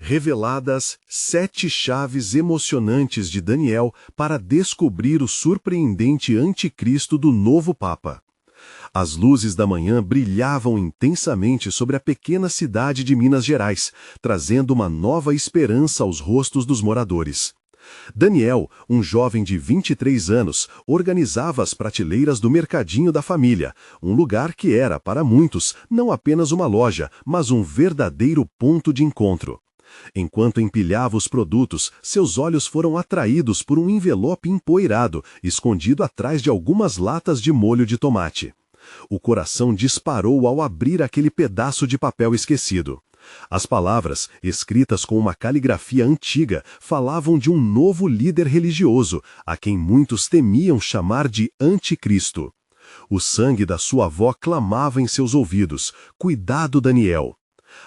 Reveladas 7 chaves emocionantes de Daniel para descobrir o surpreendente anticristo do novo Papa. As luzes da manhã brilhavam intensamente sobre a pequena cidade de Minas Gerais, trazendo uma nova esperança aos rostos dos moradores. Daniel, um jovem de 23 anos, organizava as prateleiras do mercadinho da família, um lugar que era, para muitos, não apenas uma loja, mas um verdadeiro ponto de encontro. Enquanto empilhava os produtos, seus olhos foram atraídos por um envelope empoeirado, escondido atrás de algumas latas de molho de tomate. O coração disparou ao abrir aquele pedaço de papel esquecido. As palavras, escritas com uma caligrafia antiga, falavam de um novo líder religioso, a quem muitos temiam chamar de Anticristo. O sangue da sua avó clamava em seus ouvidos: "Cuidado, Daniel!"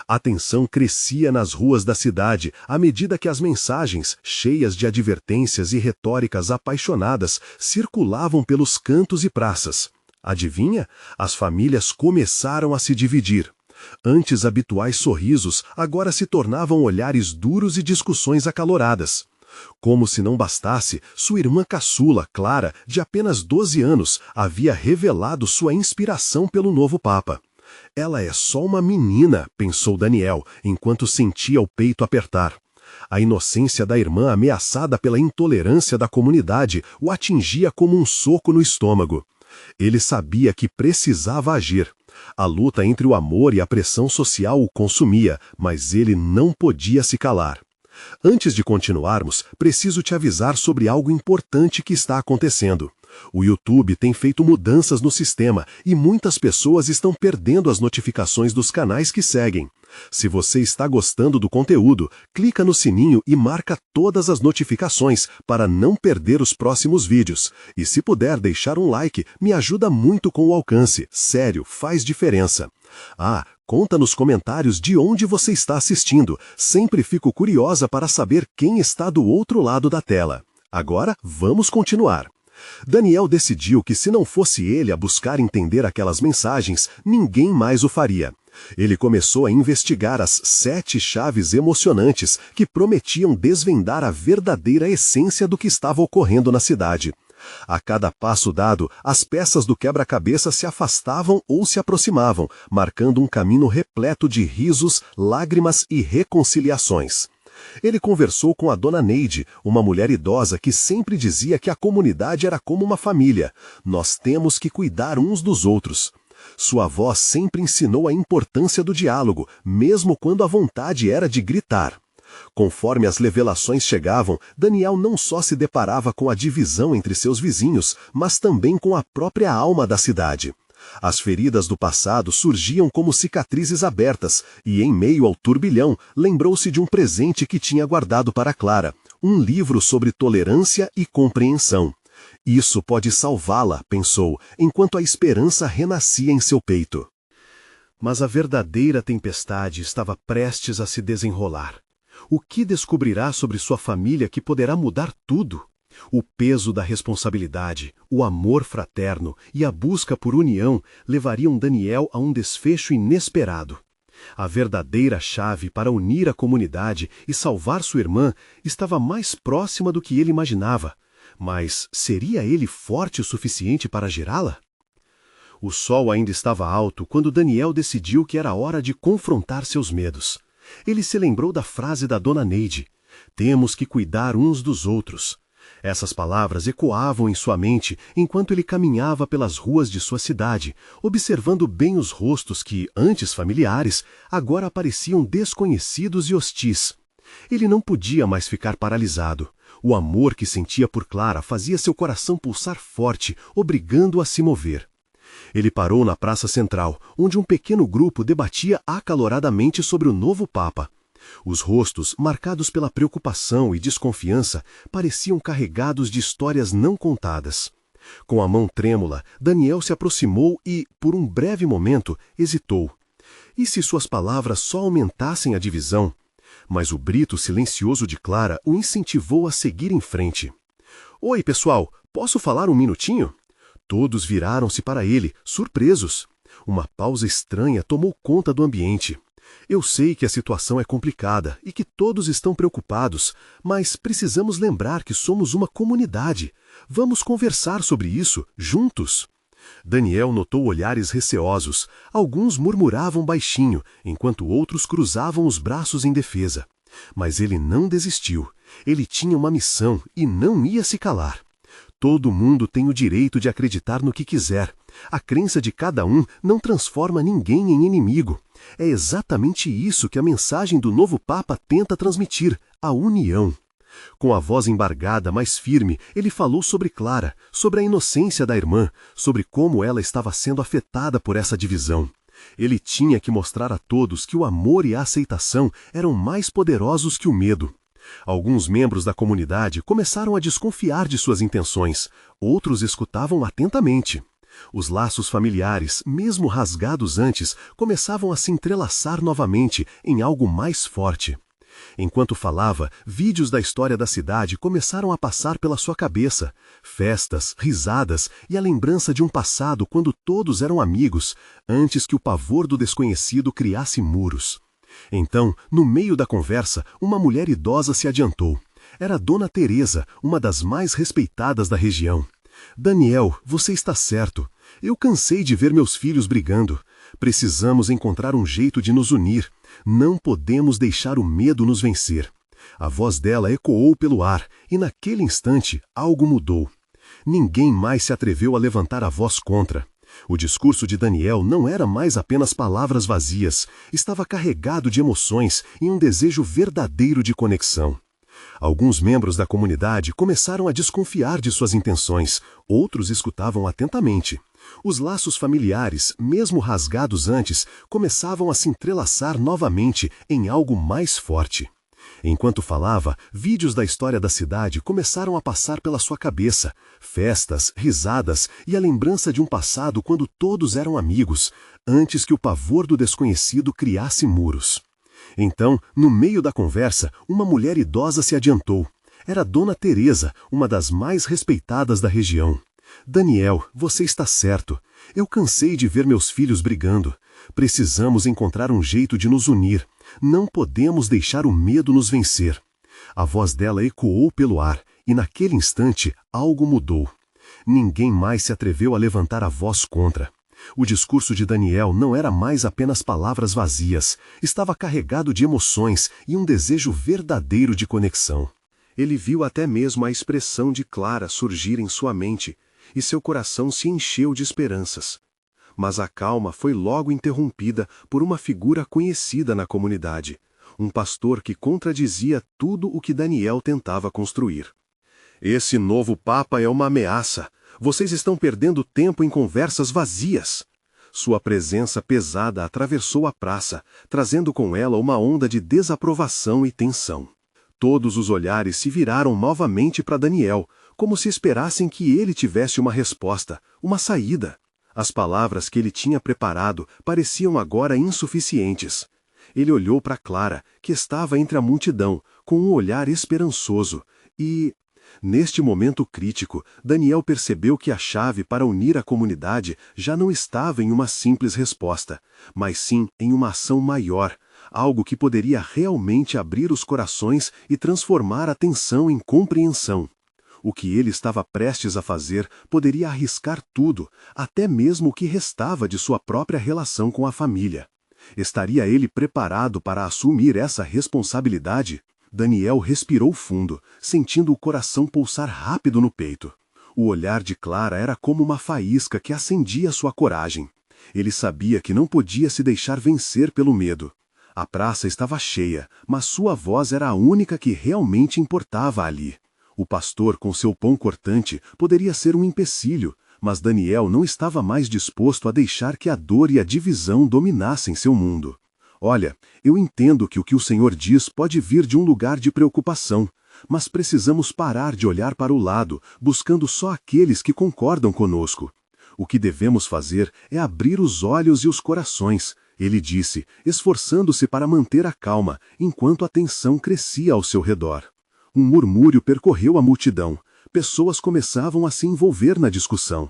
A tensão crescia nas ruas da cidade à medida que as mensagens, cheias de advertências e retóricas apaixonadas, circulavam pelos cantos e praças. Adivinha? As famílias começaram a se dividir. Antes habituais sorrisos agora se tornavam olhares duros e discussões acaloradas. Como se não bastasse, sua irmã caçula, Clara, de apenas 12 anos, havia revelado sua inspiração pelo novo Papa. Ela é só uma menina, pensou Daniel, enquanto sentia o peito apertar. A inocência da irmã ameaçada pela intolerância da comunidade o atingia como um soco no estômago. Ele sabia que precisava agir. A luta entre o amor e a pressão social o consumia, mas ele não podia se calar. Antes de continuarmos, preciso te avisar sobre algo importante que está acontecendo. O YouTube tem feito mudanças no sistema e muitas pessoas estão perdendo as notificações dos canais que seguem. Se você está gostando do conteúdo, clica no sininho e marca todas as notificações para não perder os próximos vídeos. E se puder deixar um like, me ajuda muito com o alcance. Sério, faz diferença. Conta nos comentários de onde você está assistindo. Sempre fico curiosa para saber quem está do outro lado da tela. Agora, vamos continuar. Daniel decidiu que se não fosse ele a buscar entender aquelas mensagens, ninguém mais o faria. Ele começou a investigar as 7 chaves emocionantes que prometiam desvendar a verdadeira essência do que estava ocorrendo na cidade. A cada passo dado, as peças do quebra-cabeça se afastavam ou se aproximavam, marcando um caminho repleto de risos, lágrimas e reconciliações. Ele conversou com a dona Neide, uma mulher idosa que sempre dizia que a comunidade era como uma família. Nós temos que cuidar uns dos outros. Sua avó sempre ensinou a importância do diálogo, mesmo quando a vontade era de gritar. Conforme as revelações chegavam, Daniel não só se deparava com a divisão entre seus vizinhos, mas também com a própria alma da cidade. As feridas do passado surgiam como cicatrizes abertas, e em meio ao turbilhão, lembrou-se de um presente que tinha guardado para Clara, um livro sobre tolerância e compreensão. Isso pode salvá-la, pensou, enquanto a esperança renascia em seu peito. Mas a verdadeira tempestade estava prestes a se desenrolar. O que descobrirá sobre sua família que poderá mudar tudo? O peso da responsabilidade, o amor fraterno e a busca por união levariam Daniel a um desfecho inesperado. A verdadeira chave para unir a comunidade e salvar sua irmã estava mais próxima do que ele imaginava. Mas seria ele forte o suficiente para girá-la? O sol ainda estava alto quando Daniel decidiu que era hora de confrontar seus medos. Ele se lembrou da frase da dona Neide: "Temos que cuidar uns dos outros." Essas palavras ecoavam em sua mente enquanto ele caminhava pelas ruas de sua cidade, observando bem os rostos que, antes familiares, agora pareciam desconhecidos e hostis. Ele não podia mais ficar paralisado. O amor que sentia por Clara fazia seu coração pulsar forte, obrigando-o a se mover. Ele parou na praça central, onde um pequeno grupo debatia acaloradamente sobre o novo Papa. Os rostos, marcados pela preocupação e desconfiança, pareciam carregados de histórias não contadas. Com a mão trêmula, Daniel se aproximou e, por um breve momento, hesitou. E se suas palavras só aumentassem a divisão? Mas o brito silencioso de Clara o incentivou a seguir em frente. "Oi, pessoal, posso falar um minutinho?" Todos viraram-se para ele, surpresos. Uma pausa estranha tomou conta do ambiente. Eu sei que a situação é complicada e que todos estão preocupados, mas precisamos lembrar que somos uma comunidade. Vamos conversar sobre isso, juntos. Daniel notou olhares receosos. Alguns murmuravam baixinho, enquanto outros cruzavam os braços em defesa. Mas ele não desistiu. Ele tinha uma missão e não ia se calar. Todo mundo tem o direito de acreditar no que quiser. A crença de cada um não transforma ninguém em inimigo. É exatamente isso que a mensagem do novo Papa tenta transmitir, a união. Com a voz embargada, mais firme, ele falou sobre Clara, sobre a inocência da irmã, sobre como ela estava sendo afetada por essa divisão. Ele tinha que mostrar a todos que o amor e a aceitação eram mais poderosos que o medo. Alguns membros da comunidade começaram a desconfiar de suas intenções, outros escutavam atentamente. Os laços familiares, mesmo rasgados antes, começavam a se entrelaçar novamente em algo mais forte. Enquanto falava, vídeos da história da cidade começaram a passar pela sua cabeça. Festas, risadas e a lembrança de um passado quando todos eram amigos, antes que o pavor do desconhecido criasse muros. Então, no meio da conversa, uma mulher idosa se adiantou. Era Dona Teresa, uma das mais respeitadas da região. Daniel, você está certo. Eu cansei de ver meus filhos brigando. Precisamos encontrar um jeito de nos unir. Não podemos deixar o medo nos vencer. A voz dela ecoou pelo ar, e naquele instante algo mudou. Ninguém mais se atreveu a levantar a voz contra. O discurso de Daniel não era mais apenas palavras vazias, estava carregado de emoções e um desejo verdadeiro de conexão. Alguns membros da comunidade começaram a desconfiar de suas intenções, outros escutavam atentamente. Os laços familiares, mesmo rasgados antes, começavam a se entrelaçar novamente em algo mais forte. Enquanto falava, vídeos da história da cidade começaram a passar pela sua cabeça. Festas, risadas e a lembrança de um passado quando todos eram amigos, antes que o pavor do desconhecido criasse muros. Então, no meio da conversa, uma mulher idosa se adiantou. Era Dona Teresa, uma das mais respeitadas da região. Daniel, você está certo. Eu cansei de ver meus filhos brigando. Precisamos encontrar um jeito de nos unir. Não podemos deixar o medo nos vencer. A voz dela ecoou pelo ar, e naquele instante algo mudou. Ninguém mais se atreveu a levantar a voz contra. O discurso de Daniel não era mais apenas palavras vazias, estava carregado de emoções e um desejo verdadeiro de conexão. Ele viu até mesmo a expressão de Clara surgir em sua mente, e seu coração se encheu de esperanças. Mas a calma foi logo interrompida por uma figura conhecida na comunidade, um pastor que contradizia tudo o que Daniel tentava construir. Esse novo Papa é uma ameaça. Vocês estão perdendo tempo em conversas vazias. Sua presença pesada atravessou a praça, trazendo com ela uma onda de desaprovação e tensão. Todos os olhares se viraram novamente para Daniel, como se esperassem que ele tivesse uma resposta, uma saída. As palavras que ele tinha preparado pareciam agora insuficientes. Ele olhou para Clara, que estava entre a multidão, com um olhar esperançoso, e... Neste momento crítico, Daniel percebeu que a chave para unir a comunidade já não estava em uma simples resposta, mas sim em uma ação maior, algo que poderia realmente abrir os corações e transformar a tensão em compreensão. O que ele estava prestes a fazer poderia arriscar tudo, até mesmo o que restava de sua própria relação com a família. Estaria ele preparado para assumir essa responsabilidade? Daniel respirou fundo, sentindo o coração pulsar rápido no peito. O olhar de Clara era como uma faísca que acendia sua coragem. Ele sabia que não podia se deixar vencer pelo medo. A praça estava cheia, mas sua voz era a única que realmente importava ali. O pastor, com seu pão cortante, poderia ser um empecilho, mas Daniel não estava mais disposto a deixar que a dor e a divisão dominassem seu mundo. Olha, eu entendo que o o Senhor diz pode vir de um lugar de preocupação, mas precisamos parar de olhar para o lado, buscando só aqueles que concordam conosco. O que devemos fazer é abrir os olhos e os corações, ele disse, esforçando-se para manter a calma, enquanto a tensão crescia ao seu redor. Um murmúrio percorreu a multidão. Pessoas começavam a se envolver na discussão.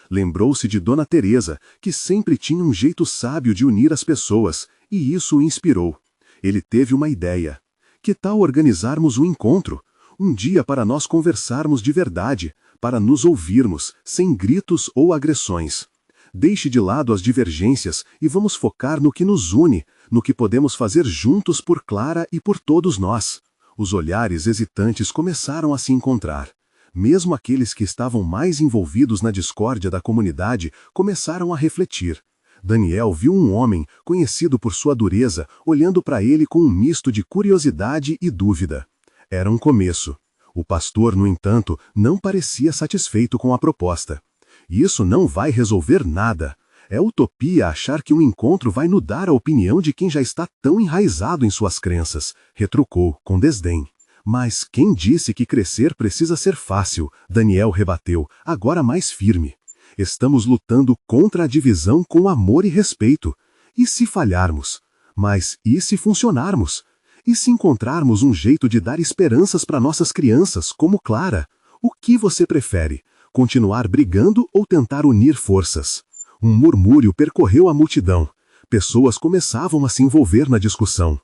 Lembrou-se de Dona Teresa, que sempre tinha um jeito sábio de unir as pessoas, e isso o inspirou. Ele teve uma ideia. Que tal organizarmos um encontro? Um dia para nós conversarmos de verdade, para nos ouvirmos, sem gritos ou agressões. Deixe de lado as divergências e vamos focar no que nos une, no que podemos fazer juntos por Clara e por todos nós. Os olhares hesitantes começaram a se encontrar. Mesmo aqueles que estavam mais envolvidos na discórdia da comunidade começaram a refletir. Daniel viu um homem, conhecido por sua dureza, olhando para ele com um misto de curiosidade e dúvida. Era um começo. O pastor, no entanto, não parecia satisfeito com a proposta. Isso não vai resolver nada. É utopia achar que um encontro vai mudar a opinião de quem já está tão enraizado em suas crenças, retrucou, com desdém. Mas quem disse que crescer precisa ser fácil? Daniel rebateu, agora mais firme. Estamos lutando contra a divisão com amor e respeito. E se falharmos? Mas e se funcionarmos? E se encontrarmos um jeito de dar esperanças para nossas crianças, como Clara? O que você prefere? Continuar brigando ou tentar unir forças? Um murmúrio percorreu a multidão. Pessoas começavam a se envolver na discussão.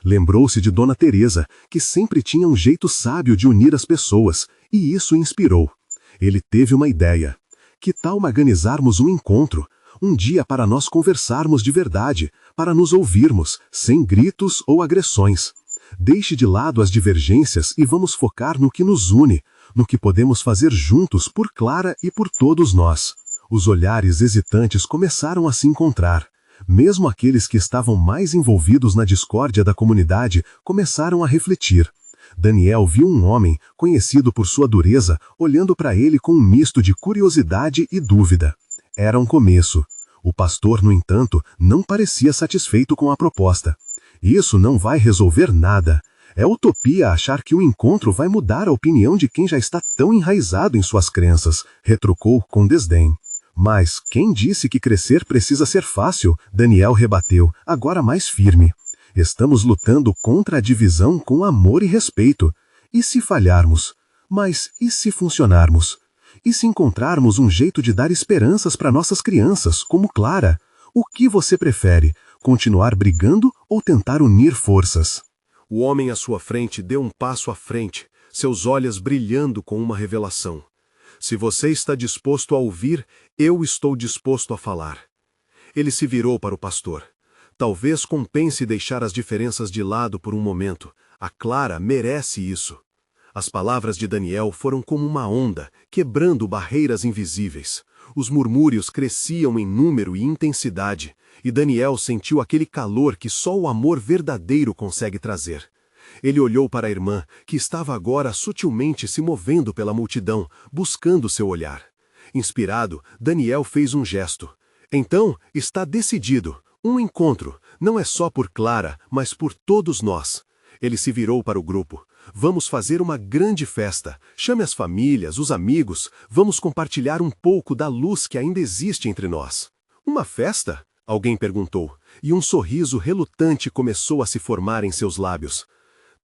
Lembrou-se de Dona Teresa, que sempre tinha um jeito sábio de unir as pessoas, e isso o inspirou. Ele teve uma ideia. Que tal organizarmos um encontro? Um dia para nós conversarmos de verdade, para nos ouvirmos, sem gritos ou agressões. Deixe de lado as divergências e vamos focar no que nos une, no que podemos fazer juntos por Clara e por todos nós. Os olhares hesitantes começaram a se encontrar. Mesmo aqueles que estavam mais envolvidos na discórdia da comunidade começaram a refletir. Daniel viu um homem, conhecido por sua dureza, olhando para ele com um misto de curiosidade e dúvida. Era um começo. O pastor, no entanto, não parecia satisfeito com a proposta. Isso não vai resolver nada. É utopia achar que um encontro vai mudar a opinião de quem já está tão enraizado em suas crenças, retrucou com desdém. Mas quem disse que crescer precisa ser fácil? Daniel rebateu, agora mais firme. Estamos lutando contra a divisão com amor e respeito. E se falharmos? Mas e se funcionarmos? E se encontrarmos um jeito de dar esperanças para nossas crianças, como Clara? O que você prefere? Continuar brigando ou tentar unir forças? O homem à sua frente deu um passo à frente, seus olhos brilhando com uma revelação. Se você está disposto a ouvir, eu estou disposto a falar. Ele se virou para o pastor. Talvez compense deixar as diferenças de lado por um momento. A Clara merece isso. As palavras de Daniel foram como uma onda, quebrando barreiras invisíveis. Os murmúrios cresciam em número e intensidade, e Daniel sentiu aquele calor que só o amor verdadeiro consegue trazer. Ele olhou para a irmã, que estava agora sutilmente se movendo pela multidão, buscando seu olhar. Inspirado, Daniel fez um gesto. Então, está decidido. Um encontro, não é só por Clara, mas por todos nós. Ele se virou para o grupo. Vamos fazer uma grande festa. Chame as famílias, os amigos. Vamos compartilhar um pouco da luz que ainda existe entre nós. Uma festa? Alguém perguntou, e um sorriso relutante começou a se formar em seus lábios.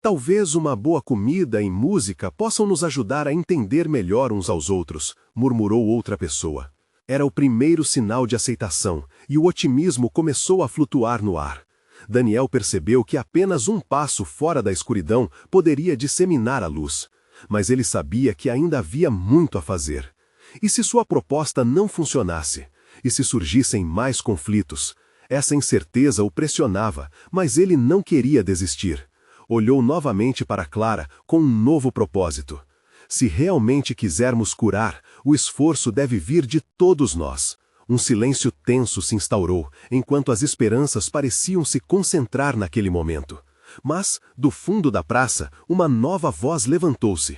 Talvez uma boa comida e música possam nos ajudar a entender melhor uns aos outros, murmurou outra pessoa. Era o primeiro sinal de aceitação, e o otimismo começou a flutuar no ar. Daniel percebeu que apenas um passo fora da escuridão poderia disseminar a luz. Mas ele sabia que ainda havia muito a fazer. E se sua proposta não funcionasse? E se surgissem mais conflitos? Essa incerteza o pressionava, mas ele não queria desistir. Olhou novamente para Clara com um novo propósito. Se realmente quisermos curar, o esforço deve vir de todos nós. Um silêncio tenso se instaurou, enquanto as esperanças pareciam se concentrar naquele momento. Mas, do fundo da praça, uma nova voz levantou-se.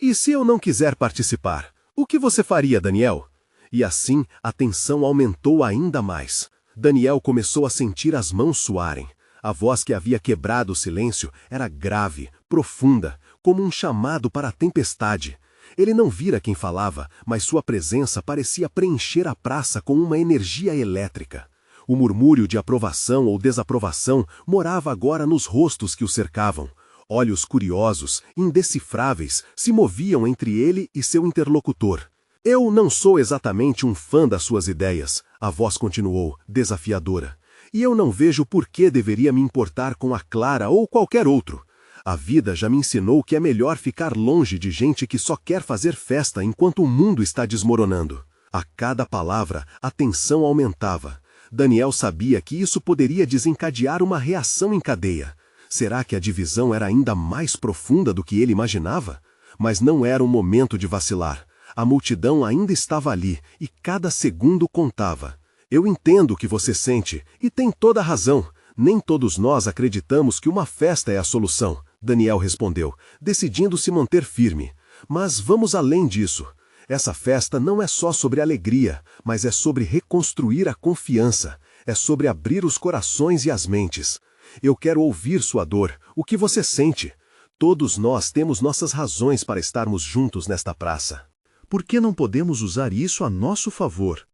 E se eu não quiser participar? O que você faria, Daniel? E assim, a tensão aumentou ainda mais. Daniel começou a sentir as mãos suarem. A voz que havia quebrado o silêncio era grave, profunda, como um chamado para a tempestade. Ele não vira quem falava, mas sua presença parecia preencher a praça com uma energia elétrica. O murmúrio de aprovação ou desaprovação morava agora nos rostos que o cercavam. Olhos curiosos, indecifráveis, se moviam entre ele e seu interlocutor. Eu não sou exatamente um fã das suas ideias, a voz continuou, desafiadora. E eu não vejo por que deveria me importar com a Clara ou qualquer outro. A vida já me ensinou que é melhor ficar longe de gente que só quer fazer festa enquanto o mundo está desmoronando. A cada palavra, a tensão aumentava. Daniel sabia que isso poderia desencadear uma reação em cadeia. Será que a divisão era ainda mais profunda do que ele imaginava? Mas não era o momento de vacilar. A multidão ainda estava ali e cada segundo contava. Eu entendo o que você sente, e tem toda a razão. Nem todos nós acreditamos que uma festa é a solução, Daniel respondeu, decidindo se manter firme. Mas vamos além disso. Essa festa não é só sobre alegria, mas é sobre reconstruir a confiança. É sobre abrir os corações e as mentes. Eu quero ouvir sua dor, o que você sente. Todos nós temos nossas razões para estarmos juntos nesta praça. Por que não podemos usar isso a nosso favor?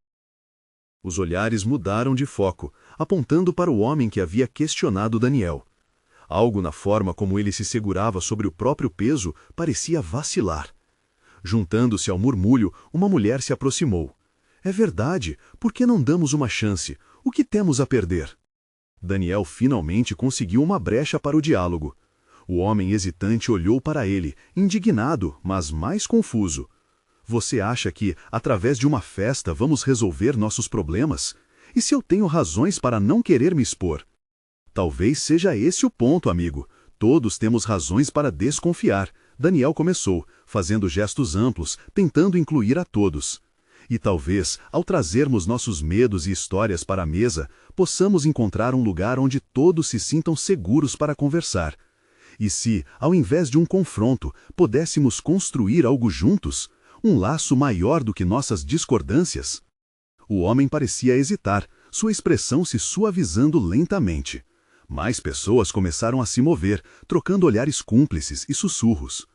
Os olhares mudaram de foco, apontando para o homem que havia questionado Daniel. Algo na forma como ele se segurava sobre o próprio peso parecia vacilar. Juntando-se ao murmúrio, uma mulher se aproximou. É verdade, por que não damos uma chance? O que temos a perder? Daniel finalmente conseguiu uma brecha para o diálogo. O homem hesitante olhou para ele, indignado, mas mais confuso. Você acha que, através de uma festa, vamos resolver nossos problemas? E se eu tenho razões para não querer me expor? Talvez seja esse o ponto, amigo. Todos temos razões para desconfiar. Daniel começou, fazendo gestos amplos, tentando incluir a todos. E talvez, ao trazermos nossos medos e histórias para a mesa, possamos encontrar um lugar onde todos se sintam seguros para conversar. E se, ao invés de um confronto, pudéssemos construir algo juntos? Um laço maior do que nossas discordâncias? O homem parecia hesitar, sua expressão se suavizando lentamente. Mais pessoas começaram a se mover, trocando olhares cúmplices e sussurros.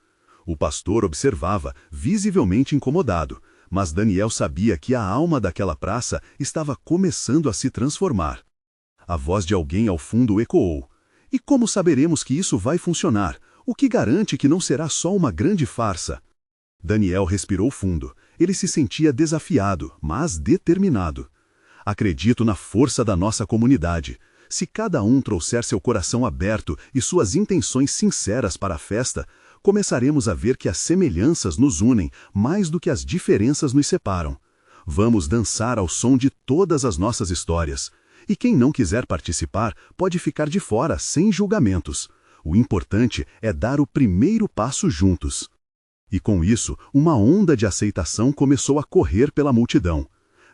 O pastor observava, visivelmente incomodado, mas Daniel sabia que a alma daquela praça estava começando a se transformar. A voz de alguém ao fundo ecoou. E como saberemos que isso vai funcionar? O que garante que não será só uma grande farsa? Daniel respirou fundo. Ele se sentia desafiado, mas determinado. Acredito na força da nossa comunidade. Se cada um trouxer seu coração aberto e suas intenções sinceras para a festa, começaremos a ver que as semelhanças nos unem mais do que as diferenças nos separam. Vamos dançar ao som de todas as nossas histórias. E quem não quiser participar pode ficar de fora, sem julgamentos. O importante é dar o primeiro passo juntos. E com isso, uma onda de aceitação começou a correr pela multidão.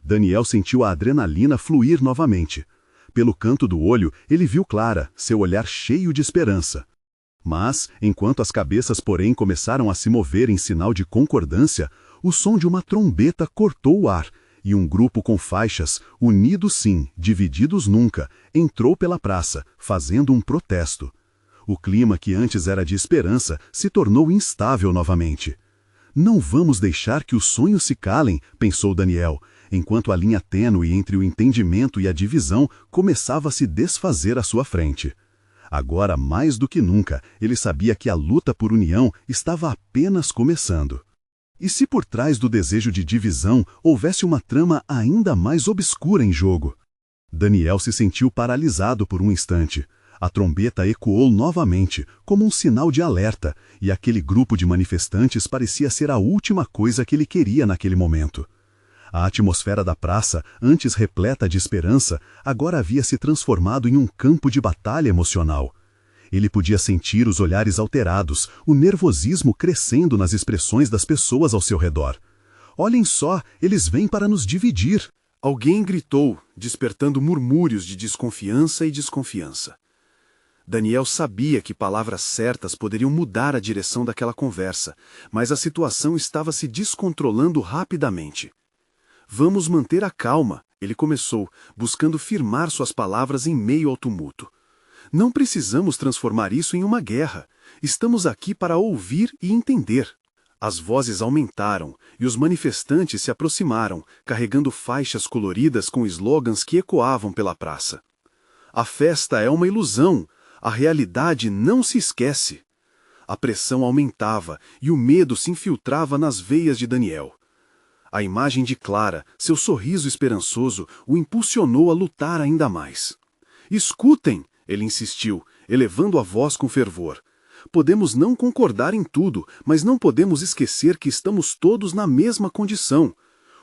Daniel sentiu a adrenalina fluir novamente. Pelo canto do olho, ele viu Clara, seu olhar cheio de esperança. Mas, enquanto as cabeças, porém, começaram a se mover em sinal de concordância, o som de uma trombeta cortou o ar, e um grupo com faixas, unidos sim, divididos nunca, entrou pela praça, fazendo um protesto. O clima que antes era de esperança se tornou instável novamente. Não vamos deixar que os sonhos se calem, pensou Daniel, enquanto a linha tênue entre o entendimento e a divisão começava a se desfazer à sua frente. Agora, mais do que nunca, ele sabia que a luta por união estava apenas começando. E se por trás do desejo de divisão houvesse uma trama ainda mais obscura em jogo? Daniel se sentiu paralisado por um instante. A trombeta ecoou novamente, como um sinal de alerta, e aquele grupo de manifestantes parecia ser a última coisa que ele queria naquele momento. A atmosfera da praça, antes repleta de esperança, agora havia se transformado em um campo de batalha emocional. Ele podia sentir os olhares alterados, o nervosismo crescendo nas expressões das pessoas ao seu redor. Olhem só, eles vêm para nos dividir. Alguém gritou, despertando murmúrios de desconfiança e desconfiança. Daniel sabia que palavras certas poderiam mudar a direção daquela conversa, mas a situação estava se descontrolando rapidamente. Vamos manter a calma, ele começou, buscando firmar suas palavras em meio ao tumulto. Não precisamos transformar isso em uma guerra. Estamos aqui para ouvir e entender. As vozes aumentaram e os manifestantes se aproximaram, carregando faixas coloridas com slogans que ecoavam pela praça. A festa é uma ilusão. A realidade não se esquece. A pressão aumentava e o medo se infiltrava nas veias de Daniel. A imagem de Clara, seu sorriso esperançoso, o impulsionou a lutar ainda mais. Escutem, ele insistiu, elevando a voz com fervor. Podemos não concordar em tudo, mas não podemos esquecer que estamos todos na mesma condição.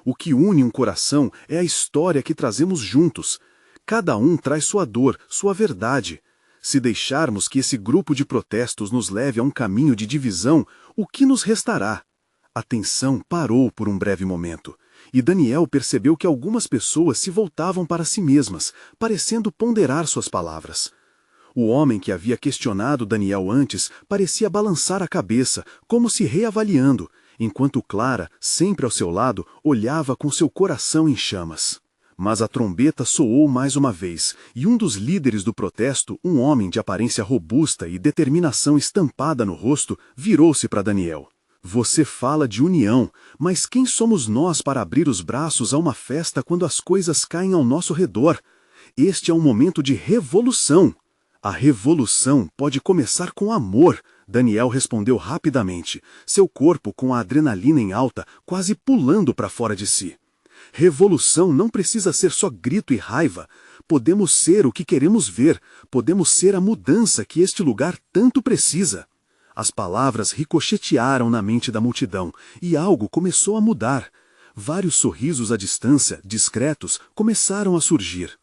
O que une um coração é a história que trazemos juntos. Cada um traz sua dor, sua verdade. Se deixarmos que esse grupo de protestos nos leve a um caminho de divisão, o que nos restará? A tensão parou por um breve momento, e Daniel percebeu que algumas pessoas se voltavam para si mesmas, parecendo ponderar suas palavras. O homem que havia questionado Daniel antes parecia balançar a cabeça, como se reavaliando, enquanto Clara, sempre ao seu lado, olhava com seu coração em chamas. Mas a trombeta soou mais uma vez, e um dos líderes do protesto, um homem de aparência robusta e determinação estampada no rosto, virou-se para Daniel. Você fala de união, mas quem somos nós para abrir os braços a uma festa quando as coisas caem ao nosso redor? Este é um momento de revolução. A revolução pode começar com amor, Daniel respondeu rapidamente, seu corpo com a adrenalina em alta, quase pulando para fora de si. Revolução não precisa ser só grito e raiva. Podemos ser o que queremos ver, podemos ser a mudança que este lugar tanto precisa. As palavras ricochetearam na mente da multidão, e algo começou a mudar. Vários sorrisos à distância, discretos, começaram a surgir.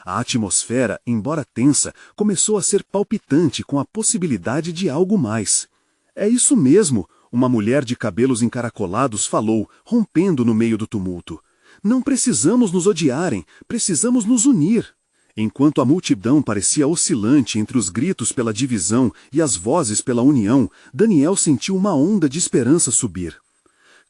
A atmosfera, embora tensa, começou a ser palpitante com a possibilidade de algo mais. É isso mesmo, uma mulher de cabelos encaracolados falou, rompendo no meio do tumulto. Não precisamos nos odiarem, precisamos nos unir. Enquanto a multidão parecia oscilante entre os gritos pela divisão e as vozes pela união, Daniel sentiu uma onda de esperança subir.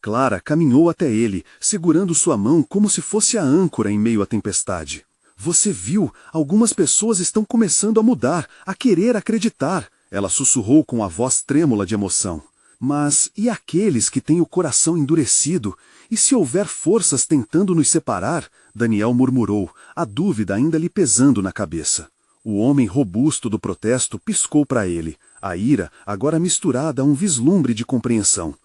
Clara caminhou até ele, segurando sua mão como se fosse a âncora em meio à tempestade. Você viu, algumas pessoas estão começando a mudar, a querer acreditar. Ela sussurrou com a voz trêmula de emoção. Mas e aqueles que têm o coração endurecido? E se houver forças tentando nos separar? Daniel murmurou, a dúvida ainda lhe pesando na cabeça. O homem robusto do protesto piscou para ele, a ira agora misturada a um vislumbre de compreensão.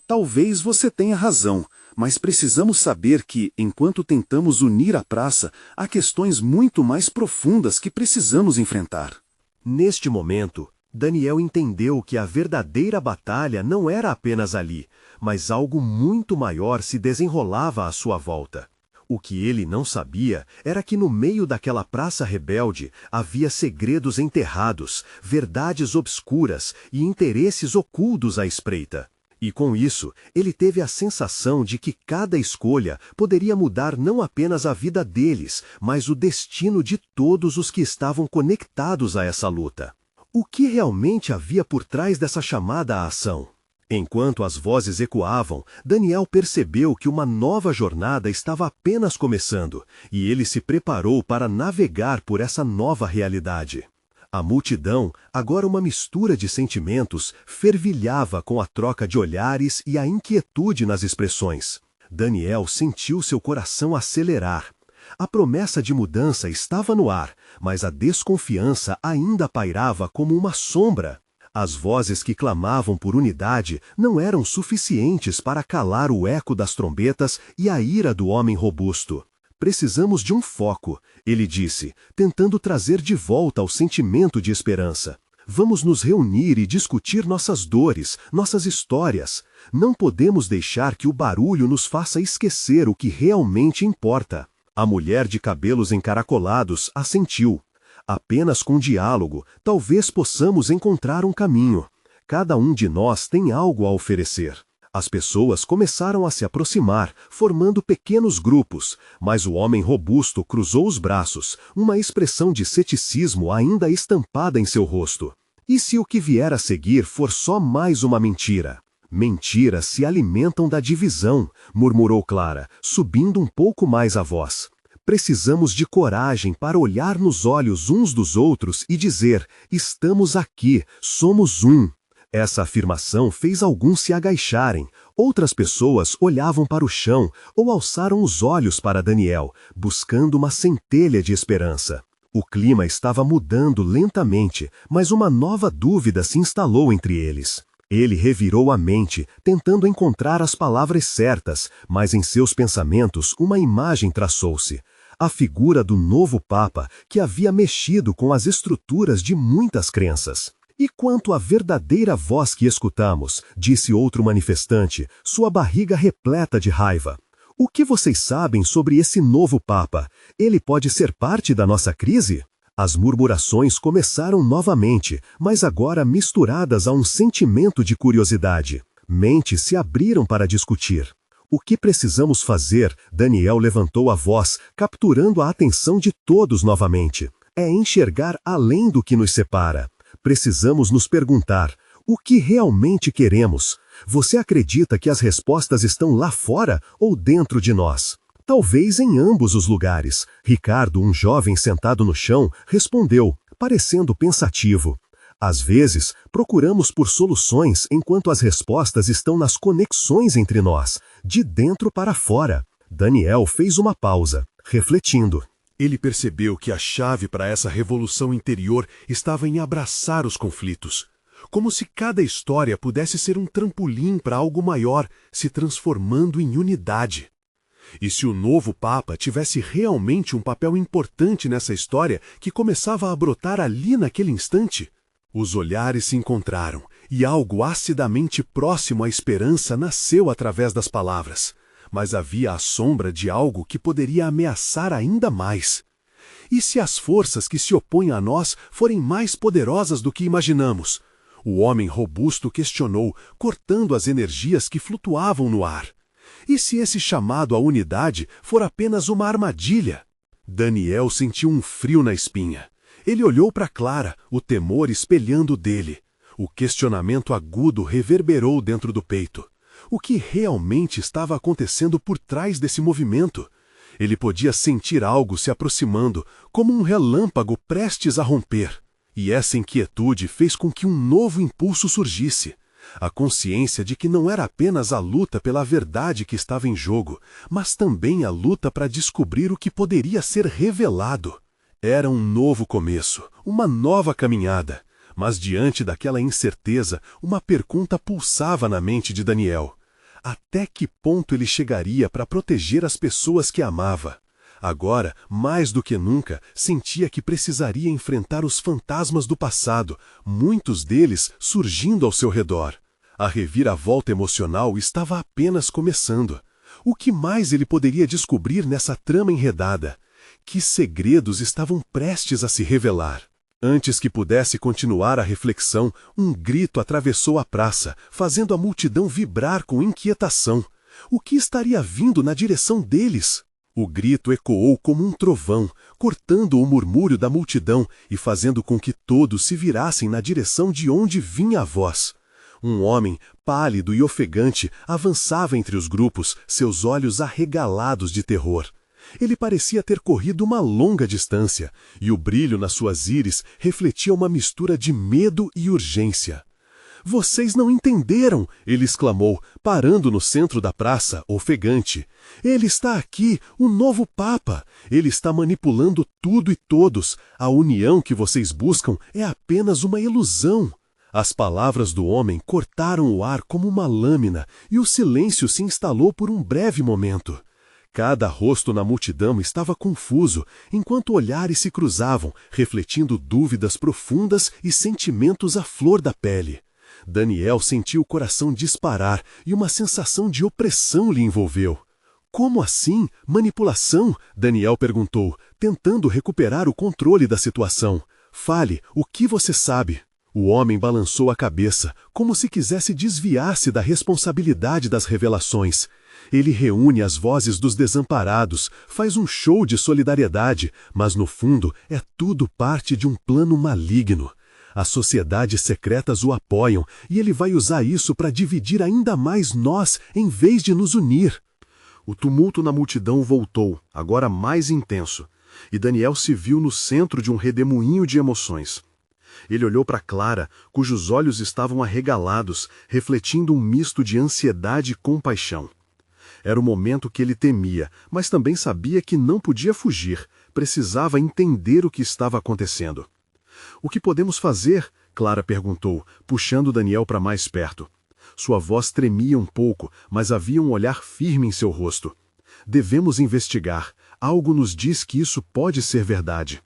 Talvez você tenha razão, mas precisamos saber que, enquanto tentamos unir a praça, há questões muito mais profundas que precisamos enfrentar. Neste momento, Daniel entendeu que a verdadeira batalha não era apenas ali, mas algo muito maior se desenrolava à sua volta. O que ele não sabia era que no meio daquela praça rebelde havia segredos enterrados, verdades obscuras e interesses ocultos à espreita. E com isso, ele teve a sensação de que cada escolha poderia mudar não apenas a vida deles, mas o destino de todos os que estavam conectados a essa luta. O que realmente havia por trás dessa chamada à ação? Enquanto as vozes ecoavam, Daniel percebeu que uma nova jornada estava apenas começando, e ele se preparou para navegar por essa nova realidade. A multidão, agora uma mistura de sentimentos, fervilhava com a troca de olhares e a inquietude nas expressões. Daniel sentiu seu coração acelerar. A promessa de mudança estava no ar, mas a desconfiança ainda pairava como uma sombra. As vozes que clamavam por unidade não eram suficientes para calar o eco das trombetas e a ira do homem robusto. Precisamos de um foco, ele disse, tentando trazer de volta o sentimento de esperança. Vamos nos reunir e discutir nossas dores, nossas histórias. Não podemos deixar que o barulho nos faça esquecer o que realmente importa. A mulher de cabelos encaracolados assentiu. Apenas com diálogo, talvez possamos encontrar um caminho. Cada um de nós tem algo a oferecer. As pessoas começaram a se aproximar, formando pequenos grupos, mas o homem robusto cruzou os braços, uma expressão de ceticismo ainda estampada em seu rosto. E se o que vier a seguir for só mais uma mentira? Mentiras se alimentam da divisão, murmurou Clara, subindo um pouco mais a voz. Precisamos de coragem para olhar nos olhos uns dos outros e dizer, estamos aqui, somos um. Essa afirmação fez alguns se agacharem, outras pessoas olhavam para o chão ou alçaram os olhos para Daniel, buscando uma centelha de esperança. O clima estava mudando lentamente, mas uma nova dúvida se instalou entre eles. Ele revirou a mente, tentando encontrar as palavras certas, mas em seus pensamentos uma imagem traçou-se. A figura do novo Papa, que havia mexido com as estruturas de muitas crenças. E quanto à verdadeira voz que escutamos, disse outro manifestante, sua barriga repleta de raiva. O que vocês sabem sobre esse novo Papa? Ele pode ser parte da nossa crise? As murmurações começaram novamente, mas agora misturadas a um sentimento de curiosidade. Mentes se abriram para discutir. O que precisamos fazer? Daniel levantou a voz, capturando a atenção de todos novamente. É enxergar além do que nos separa. Precisamos nos perguntar, o que realmente queremos? Você acredita que as respostas estão lá fora ou dentro de nós? Talvez em ambos os lugares. Ricardo, um jovem sentado no chão, respondeu, parecendo pensativo. Às vezes, procuramos por soluções enquanto as respostas estão nas conexões entre nós, de dentro para fora. Daniel fez uma pausa, refletindo. Ele percebeu que a chave para essa revolução interior estava em abraçar os conflitos. Como se cada história pudesse ser um trampolim para algo maior, se transformando em unidade. E se o novo Papa tivesse realmente um papel importante nessa história que começava a brotar ali naquele instante? Os olhares se encontraram, e algo acidamente próximo à esperança nasceu através das palavras. Mas havia a sombra de algo que poderia ameaçar ainda mais. E se as forças que se opõem a nós forem mais poderosas do que imaginamos? O homem robusto questionou, cortando as energias que flutuavam no ar. E se esse chamado à unidade for apenas uma armadilha? Daniel sentiu um frio na espinha. Ele olhou para Clara, o temor espelhando dele. O questionamento agudo reverberou dentro do peito. O que realmente estava acontecendo por trás desse movimento? Ele podia sentir algo se aproximando, como um relâmpago prestes a romper. E essa inquietude fez com que um novo impulso surgisse. A consciência de que não era apenas a luta pela verdade que estava em jogo, mas também a luta para descobrir o que poderia ser revelado. Era um novo começo, uma nova caminhada. Mas diante daquela incerteza, uma pergunta pulsava na mente de Daniel. Até que ponto ele chegaria para proteger as pessoas que amava? Agora, mais do que nunca, sentia que precisaria enfrentar os fantasmas do passado, muitos deles surgindo ao seu redor. A reviravolta emocional estava apenas começando. O que mais ele poderia descobrir nessa trama enredada? Que segredos estavam prestes a se revelar? Antes que pudesse continuar a reflexão, um grito atravessou a praça, fazendo a multidão vibrar com inquietação. O que estaria vindo na direção deles? O grito ecoou como um trovão, cortando o murmúrio da multidão e fazendo com que todos se virassem na direção de onde vinha a voz. Um homem, pálido e ofegante, avançava entre os grupos, seus olhos arregalados de terror. Ele parecia ter corrido uma longa distância, e o brilho nas suas íris refletia uma mistura de medo e urgência. "Vocês não entenderam!" ele exclamou, parando no centro da praça, ofegante. "Ele está aqui, o novo Papa! Ele está manipulando tudo e todos. A união que vocês buscam é apenas uma ilusão." As palavras do homem cortaram o ar como uma lâmina, e o silêncio se instalou por um breve momento. Cada rosto na multidão estava confuso, enquanto olhares se cruzavam, refletindo dúvidas profundas e sentimentos à flor da pele. Daniel sentiu o coração disparar e uma sensação de opressão lhe envolveu. "Como assim? Manipulação?" Daniel perguntou, tentando recuperar o controle da situação. "Fale, o que você sabe?" O homem balançou a cabeça, como se quisesse desviar-se da responsabilidade das revelações. Ele reúne as vozes dos desamparados, faz um show de solidariedade, mas no fundo é tudo parte de um plano maligno. As sociedades secretas o apoiam e ele vai usar isso para dividir ainda mais nós em vez de nos unir. O tumulto na multidão voltou, agora mais intenso, e Daniel se viu no centro de um redemoinho de emoções. Ele olhou para Clara, cujos olhos estavam arregalados, refletindo um misto de ansiedade e compaixão. Era o momento que ele temia, mas também sabia que não podia fugir, precisava entender o que estava acontecendo. "O que podemos fazer?" Clara perguntou, puxando Daniel para mais perto. Sua voz tremia um pouco, mas havia um olhar firme em seu rosto. Devemos investigar. Algo nos diz que isso pode ser verdade.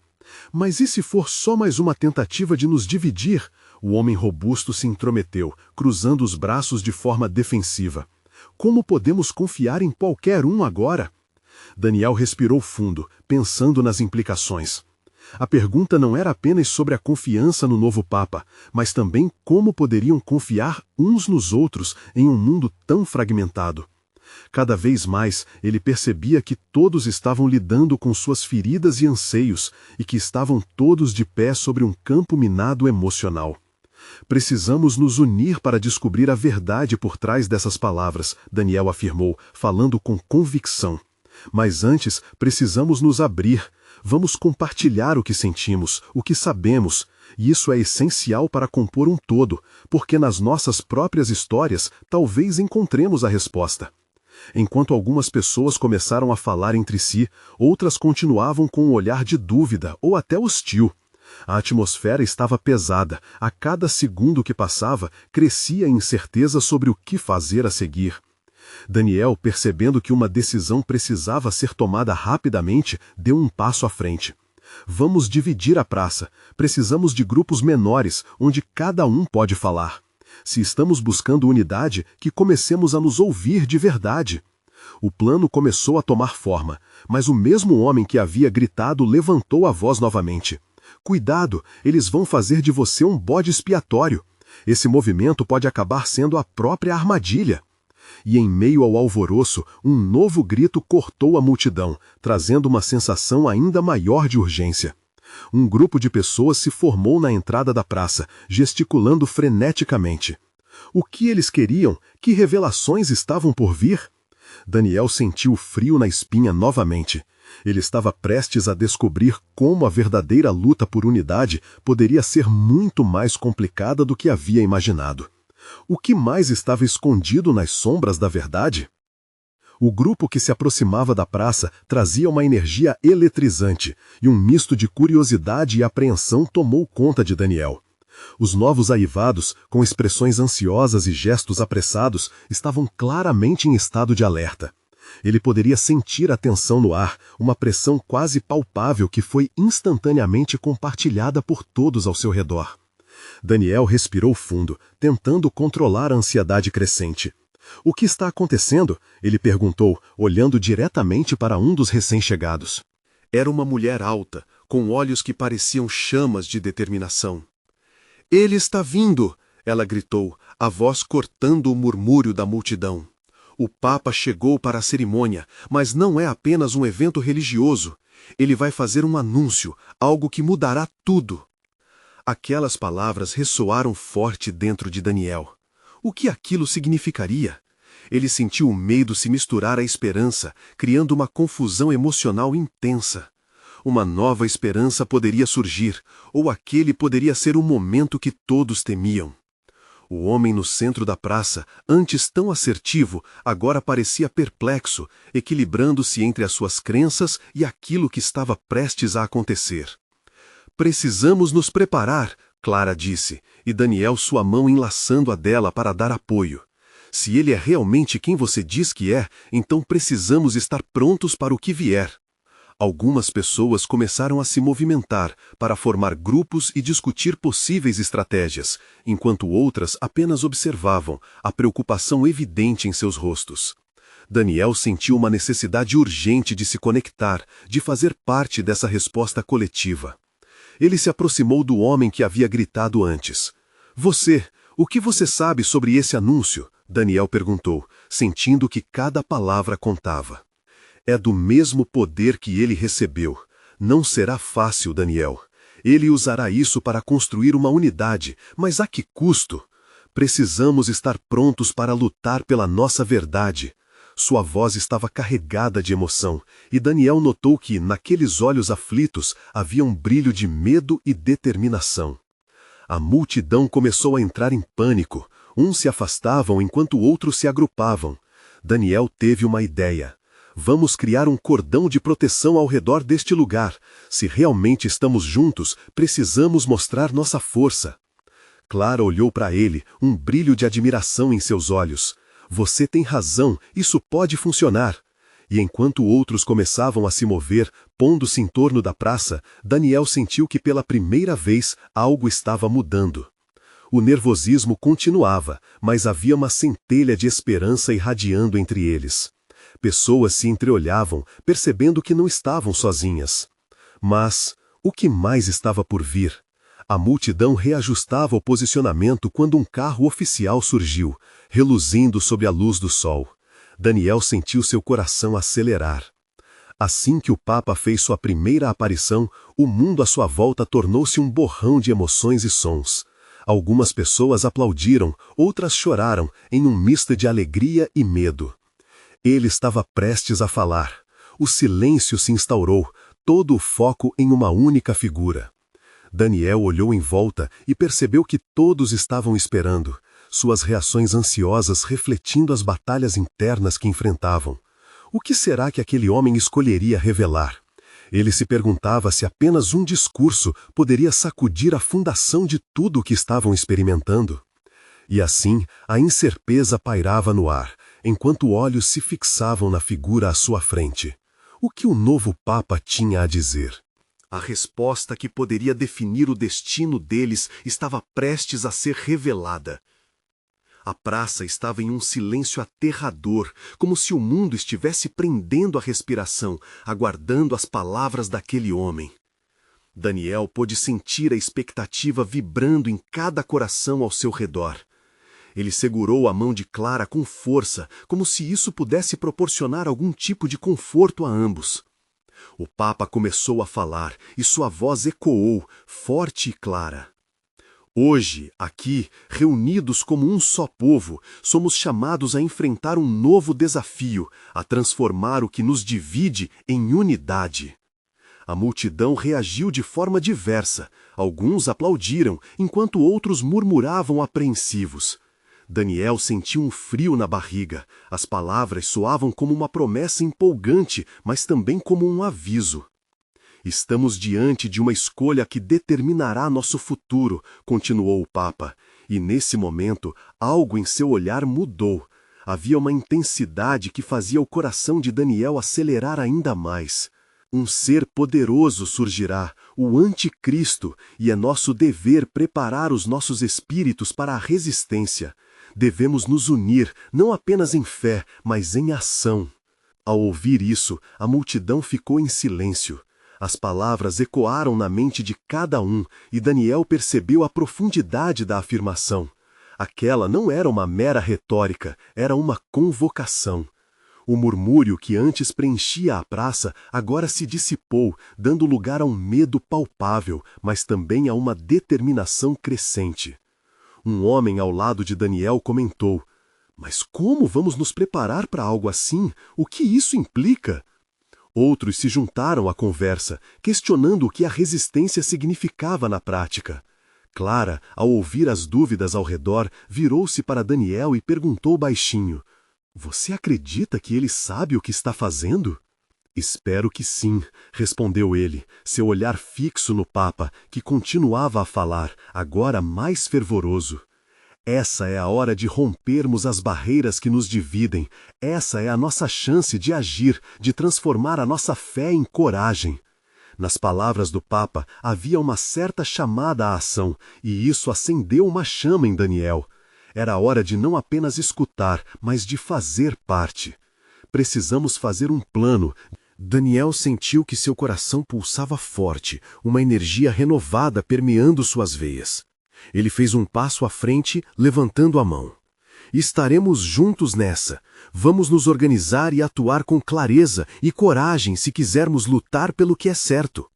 Mas e se for só mais uma tentativa de nos dividir? O homem robusto se intrometeu, cruzando os braços de forma defensiva. Como podemos confiar em qualquer um agora? Daniel respirou fundo, pensando nas implicações. A pergunta não era apenas sobre a confiança no novo Papa, mas também como poderiam confiar uns nos outros em um mundo tão fragmentado. Cada vez mais, ele percebia que todos estavam lidando com suas feridas e anseios, e que estavam todos de pé sobre um campo minado emocional. Precisamos nos unir para descobrir a verdade por trás dessas palavras, Daniel afirmou, falando com convicção. Mas antes, precisamos nos abrir. Vamos compartilhar o que sentimos, o que sabemos, e isso é essencial para compor um todo, porque nas nossas próprias histórias talvez encontremos a resposta. Enquanto algumas pessoas começaram a falar entre si, outras continuavam com um olhar de dúvida ou até hostil. A atmosfera estava pesada, a cada segundo que passava, crescia a incerteza sobre o que fazer a seguir. Daniel, percebendo que uma decisão precisava ser tomada rapidamente, deu um passo à frente. Vamos dividir a praça. Precisamos de grupos menores, onde cada um pode falar. Se estamos buscando unidade, que comecemos a nos ouvir de verdade. O plano começou a tomar forma, mas o mesmo homem que havia gritado levantou a voz novamente. Cuidado, eles vão fazer de você um bode expiatório. Esse movimento pode acabar sendo a própria armadilha. E em meio ao alvoroço, um novo grito cortou a multidão, trazendo uma sensação ainda maior de urgência. Um grupo de pessoas se formou na entrada da praça, gesticulando freneticamente. O que eles queriam? Que revelações estavam por vir? Daniel sentiu frio na espinha novamente. Ele estava prestes a descobrir como a verdadeira luta por unidade poderia ser muito mais complicada do que havia imaginado. O que mais estava escondido nas sombras da verdade? O grupo que se aproximava da praça trazia uma energia eletrizante, e um misto de curiosidade e apreensão tomou conta de Daniel. Os novos aivados, com expressões ansiosas e gestos apressados, estavam claramente em estado de alerta. Ele poderia sentir a tensão no ar, uma pressão quase palpável que foi instantaneamente compartilhada por todos ao seu redor. Daniel respirou fundo, tentando controlar a ansiedade crescente. O que está acontecendo? Ele perguntou, olhando diretamente para um dos recém-chegados. Era uma mulher alta, com olhos que pareciam chamas de determinação. Ele está vindo! Ela gritou, a voz cortando o murmúrio da multidão. O Papa chegou para a cerimônia, mas não é apenas um evento religioso. Ele vai fazer um anúncio, algo que mudará tudo. Aquelas palavras ressoaram forte dentro de Daniel. O que aquilo significaria? Ele sentiu o medo se misturar à esperança, criando uma confusão emocional intensa. Uma nova esperança poderia surgir, ou aquele poderia ser o momento que todos temiam. O homem no centro da praça, antes tão assertivo, agora parecia perplexo, equilibrando-se entre as suas crenças e aquilo que estava prestes a acontecer. Precisamos nos preparar, Clara disse, e Daniel sua mão enlaçando a dela para dar apoio. Se ele é realmente quem você diz que é, então precisamos estar prontos para o que vier. Algumas pessoas começaram a se movimentar para formar grupos e discutir possíveis estratégias, enquanto outras apenas observavam, a preocupação evidente em seus rostos. Daniel sentiu uma necessidade urgente de se conectar, de fazer parte dessa resposta coletiva. Ele se aproximou do homem que havia gritado antes. O que você sabe sobre esse anúncio? Daniel perguntou, sentindo que cada palavra contava. É do mesmo poder que ele recebeu. Não será fácil, Daniel. Ele usará isso para construir uma unidade, mas a que custo? Precisamos estar prontos para lutar pela nossa verdade. Sua voz estava carregada de emoção, e Daniel notou que, naqueles olhos aflitos, havia um brilho de medo e determinação. A multidão começou a entrar em pânico. Uns se afastavam enquanto outros se agrupavam. Daniel teve uma ideia. Vamos criar um cordão de proteção ao redor deste lugar. Se realmente estamos juntos, precisamos mostrar nossa força. Clara olhou para ele, um brilho de admiração em seus olhos. Você tem razão, isso pode funcionar. E enquanto outros começavam a se mover, pondo-se em torno da praça, Daniel sentiu que pela primeira vez algo estava mudando. O nervosismo continuava, mas havia uma centelha de esperança irradiando entre eles. Pessoas se entreolhavam, percebendo que não estavam sozinhas. Mas o que mais estava por vir? A multidão reajustava o posicionamento quando um carro oficial surgiu, reluzindo sob a luz do sol. Daniel sentiu seu coração acelerar. Assim que o Papa fez sua primeira aparição, o mundo à sua volta tornou-se um borrão de emoções e sons. Algumas pessoas aplaudiram, outras choraram, em um misto de alegria e medo. Ele estava prestes a falar. O silêncio se instaurou, todo o foco em uma única figura. Daniel olhou em volta e percebeu que todos estavam esperando, suas reações ansiosas refletindo as batalhas internas que enfrentavam. O que será que aquele homem escolheria revelar? Ele se perguntava se apenas um discurso poderia sacudir a fundação de tudo o que estavam experimentando. E assim, a incerteza pairava no ar, enquanto olhos se fixavam na figura à sua frente. O que o novo Papa tinha a dizer? A resposta que poderia definir o destino deles estava prestes a ser revelada. A praça estava em um silêncio aterrador, como se o mundo estivesse prendendo a respiração, aguardando as palavras daquele homem. Daniel pôde sentir a expectativa vibrando em cada coração ao seu redor. Ele segurou a mão de Clara com força, como se isso pudesse proporcionar algum tipo de conforto a ambos. O Papa começou a falar, e sua voz ecoou, forte e clara. Hoje, aqui, reunidos como um só povo, somos chamados a enfrentar um novo desafio, a transformar o que nos divide em unidade. A multidão reagiu de forma diversa. Alguns aplaudiram, enquanto outros murmuravam apreensivos. Daniel sentiu um frio na barriga. As palavras soavam como uma promessa empolgante, mas também como um aviso. Estamos diante de uma escolha que determinará nosso futuro, continuou o Papa. E nesse momento, algo em seu olhar mudou. Havia uma intensidade que fazia o coração de Daniel acelerar ainda mais. Um ser poderoso surgirá, o Anticristo, e é nosso dever preparar os nossos espíritos para a resistência. Devemos nos unir, não apenas em fé, mas em ação. Ao ouvir isso, a multidão ficou em silêncio. As palavras ecoaram na mente de cada um, e Daniel percebeu a profundidade da afirmação. Aquela não era uma mera retórica, era uma convocação. O murmúrio que antes preenchia a praça agora se dissipou, dando lugar a um medo palpável, mas também a uma determinação crescente. Um homem ao lado de Daniel comentou: "Mas como vamos nos preparar para algo assim? O que isso implica?" Outros se juntaram à conversa, questionando o que a resistência significava na prática. Clara, ao ouvir as dúvidas ao redor, virou-se para Daniel e perguntou baixinho: "Você acredita que ele sabe o que está fazendo?" "Espero que sim", respondeu ele, seu olhar fixo no Papa, que continuava a falar, agora mais fervoroso. Essa é a hora de rompermos as barreiras que nos dividem. Essa é a nossa chance de agir, de transformar a nossa fé em coragem. Nas palavras do Papa havia uma certa chamada à ação, e isso acendeu uma chama em Daniel. Era hora de não apenas escutar, mas de fazer parte. Precisamos fazer um plano. Daniel sentiu que seu coração pulsava forte, uma energia renovada permeando suas veias. Ele fez um passo à frente, levantando a mão. "Estaremos juntos nessa. Vamos nos organizar e atuar com clareza e coragem se quisermos lutar pelo que é certo."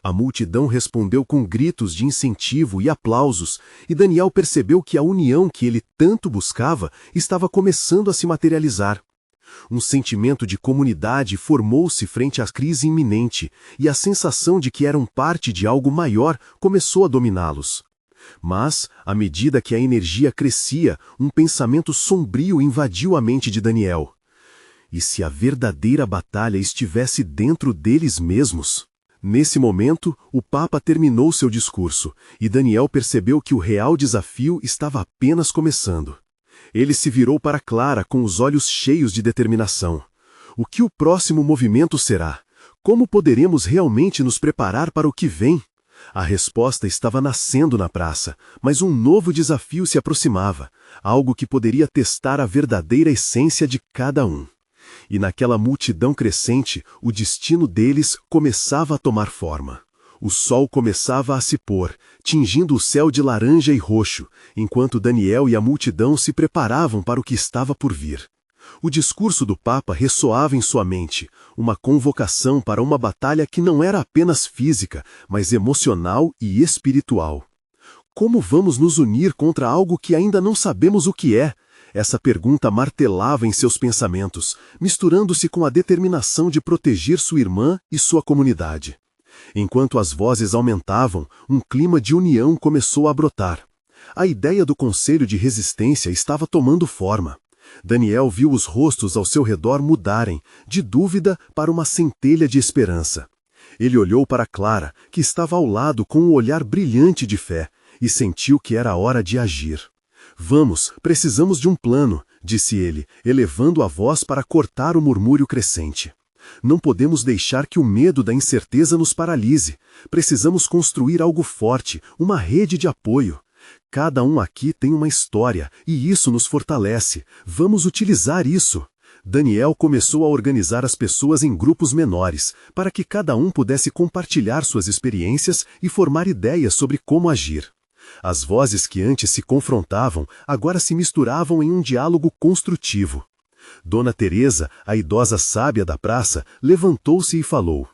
A multidão respondeu com gritos de incentivo e aplausos, e Daniel percebeu que a união que ele tanto buscava estava começando a se materializar. Um sentimento de comunidade formou-se frente à crise iminente, e a sensação de que eram parte de algo maior começou a dominá-los. Mas, à medida que a energia crescia, um pensamento sombrio invadiu a mente de Daniel. E se a verdadeira batalha estivesse dentro deles mesmos? Nesse momento, o Papa terminou seu discurso, e Daniel percebeu que o real desafio estava apenas começando. Ele se virou para Clara com os olhos cheios de determinação. O que o próximo movimento será? Como poderemos realmente nos preparar para o que vem? A resposta estava nascendo na praça, mas um novo desafio se aproximava, algo que poderia testar a verdadeira essência de cada um. E naquela multidão crescente, o destino deles começava a tomar forma. O sol começava a se pôr, tingindo o céu de laranja e roxo, enquanto Daniel e a multidão se preparavam para o que estava por vir. O discurso do Papa ressoava em sua mente, uma convocação para uma batalha que não era apenas física, mas emocional e espiritual. Como vamos nos unir contra algo que ainda não sabemos o que é? Essa pergunta martelava em seus pensamentos, misturando-se com a determinação de proteger sua irmã e sua comunidade. Enquanto as vozes aumentavam, um clima de união começou a brotar. A ideia do Conselho de Resistência estava tomando forma. Daniel viu os rostos ao seu redor mudarem, de dúvida para uma centelha de esperança. Ele olhou para Clara, que estava ao lado com um olhar brilhante de fé, e sentiu que era hora de agir. Vamos, precisamos de um plano, disse ele, elevando a voz para cortar o murmúrio crescente. Não podemos deixar que o medo da incerteza nos paralise. Precisamos construir algo forte, uma rede de apoio. Cada um aqui tem uma história, e isso nos fortalece. Vamos utilizar isso. Daniel começou a organizar as pessoas em grupos menores, para que cada um pudesse compartilhar suas experiências e formar ideias sobre como agir. As vozes que antes se confrontavam, agora se misturavam em um diálogo construtivo. Dona Teresa, a idosa sábia da praça, levantou-se e falou: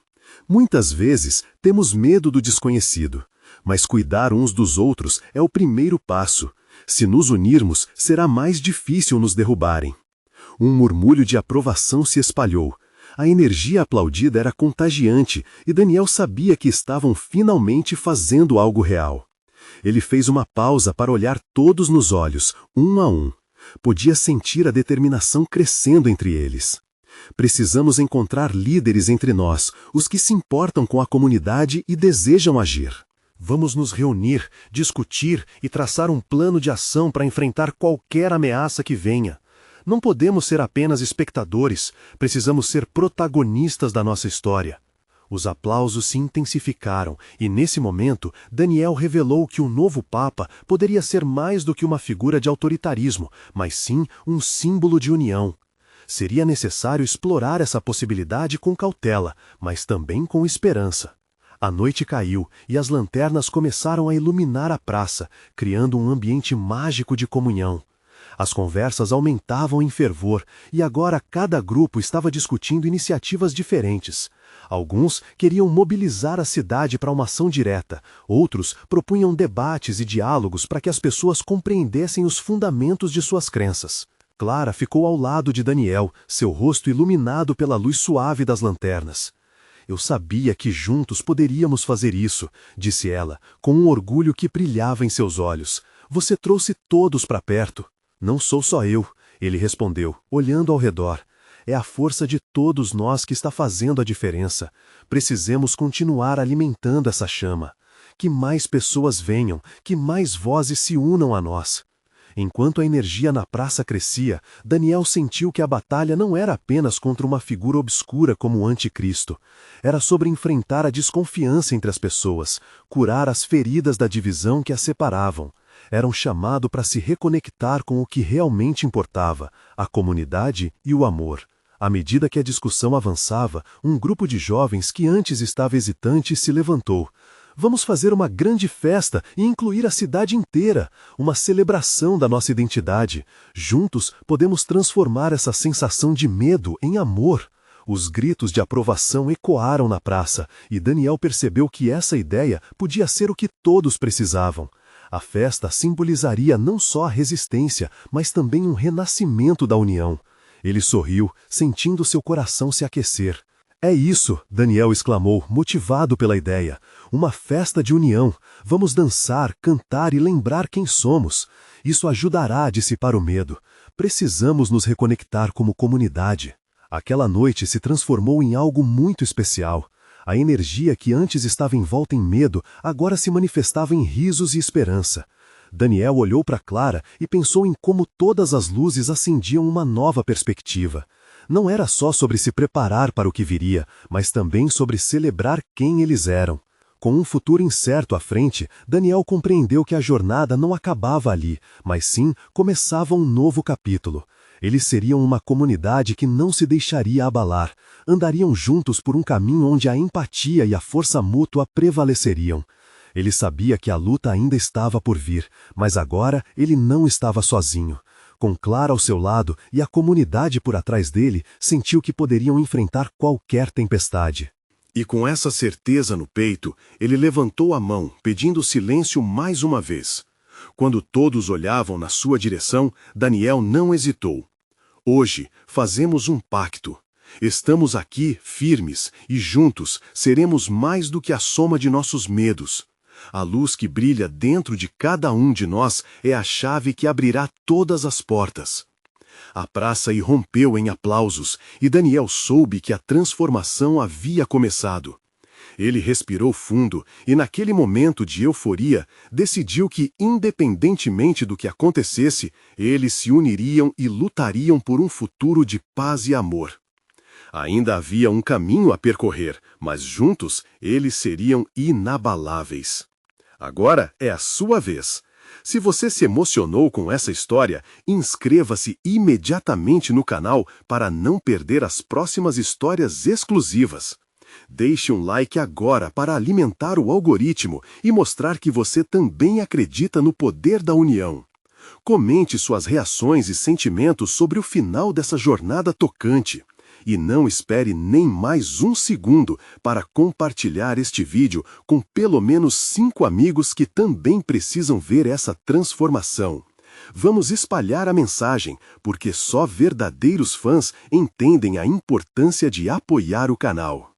muitas vezes temos medo do desconhecido, mas cuidar uns dos outros é o primeiro passo. Se nos unirmos, será mais difícil nos derrubarem. Um murmúrio de aprovação se espalhou. A energia aplaudida era contagiante e Daniel sabia que estavam finalmente fazendo algo real. Ele fez uma pausa para olhar todos nos olhos, um a um. Podia sentir a determinação crescendo entre eles. Precisamos encontrar líderes entre nós, os que se importam com a comunidade e desejam agir. Vamos nos reunir, discutir e traçar um plano de ação para enfrentar qualquer ameaça que venha. Não podemos ser apenas espectadores, precisamos ser protagonistas da nossa história. Os aplausos se intensificaram e, nesse momento, Daniel revelou que o novo Papa poderia ser mais do que uma figura de autoritarismo, mas sim um símbolo de união. Seria necessário explorar essa possibilidade com cautela, mas também com esperança. A noite caiu e as lanternas começaram a iluminar a praça, criando um ambiente mágico de comunhão. As conversas aumentavam em fervor e agora cada grupo estava discutindo iniciativas diferentes. Alguns queriam mobilizar a cidade para uma ação direta, outros propunham debates e diálogos para que as pessoas compreendessem os fundamentos de suas crenças. Clara ficou ao lado de Daniel, seu rosto iluminado pela luz suave das lanternas. Eu sabia que juntos poderíamos fazer isso, disse ela, com um orgulho que brilhava em seus olhos. Você trouxe todos para perto. Não sou só eu, ele respondeu, olhando ao redor. É a força de todos nós que está fazendo a diferença. Precisamos continuar alimentando essa chama. Que mais pessoas venham, que mais vozes se unam a nós. Enquanto a energia na praça crescia, Daniel sentiu que a batalha não era apenas contra uma figura obscura como o anticristo. Era sobre enfrentar a desconfiança entre as pessoas, curar as feridas da divisão que as separavam. Era um chamado para se reconectar com o que realmente importava, a comunidade e o amor. À medida que a discussão avançava, um grupo de jovens que antes estava hesitante se levantou. Vamos fazer uma grande festa e incluir a cidade inteira, uma celebração da nossa identidade. Juntos, podemos transformar essa sensação de medo em amor. Os gritos de aprovação ecoaram na praça, e Daniel percebeu que essa ideia podia ser o que todos precisavam. A festa simbolizaria não só a resistência, mas também um renascimento da união. Ele sorriu, sentindo seu coração se aquecer. É isso, Daniel exclamou, motivado pela ideia. Uma festa de união. Vamos dançar, cantar e lembrar quem somos. Isso ajudará a dissipar o medo. Precisamos nos reconectar como comunidade. Aquela noite se transformou em algo muito especial. A energia que antes estava envolta em medo, agora se manifestava em risos e esperança. Daniel olhou para Clara e pensou em como todas as luzes acendiam uma nova perspectiva. Não era só sobre se preparar para o que viria, mas também sobre celebrar quem eles eram. Com um futuro incerto à frente, Daniel compreendeu que a jornada não acabava ali, mas sim começava um novo capítulo. Eles seriam uma comunidade que não se deixaria abalar, andariam juntos por um caminho onde a empatia e a força mútua prevaleceriam. Ele sabia que a luta ainda estava por vir, mas agora ele não estava sozinho. Com Clara ao seu lado e a comunidade por atrás dele, sentiu que poderiam enfrentar qualquer tempestade. E com essa certeza no peito, ele levantou a mão, pedindo silêncio mais uma vez. Quando todos olhavam na sua direção, Daniel não hesitou. Hoje fazemos um pacto. Estamos aqui firmes e juntos seremos mais do que a soma de nossos medos. A luz que brilha dentro de cada um de nós é a chave que abrirá todas as portas. A praça irrompeu em aplausos e Daniel soube que a transformação havia começado. Ele respirou fundo e, naquele momento de euforia, decidiu que, independentemente do que acontecesse, eles se uniriam e lutariam por um futuro de paz e amor. Ainda havia um caminho a percorrer, mas juntos eles seriam inabaláveis. Agora é a sua vez. Se você se emocionou com essa história, inscreva-se imediatamente no canal para não perder as próximas histórias exclusivas. Deixe um like agora para alimentar o algoritmo e mostrar que você também acredita no poder da união. Comente suas reações e sentimentos sobre o final dessa jornada tocante. E não espere nem mais um segundo para compartilhar este vídeo com pelo menos 5 amigos que também precisam ver essa transformação. Vamos espalhar a mensagem, porque só verdadeiros fãs entendem a importância de apoiar o canal.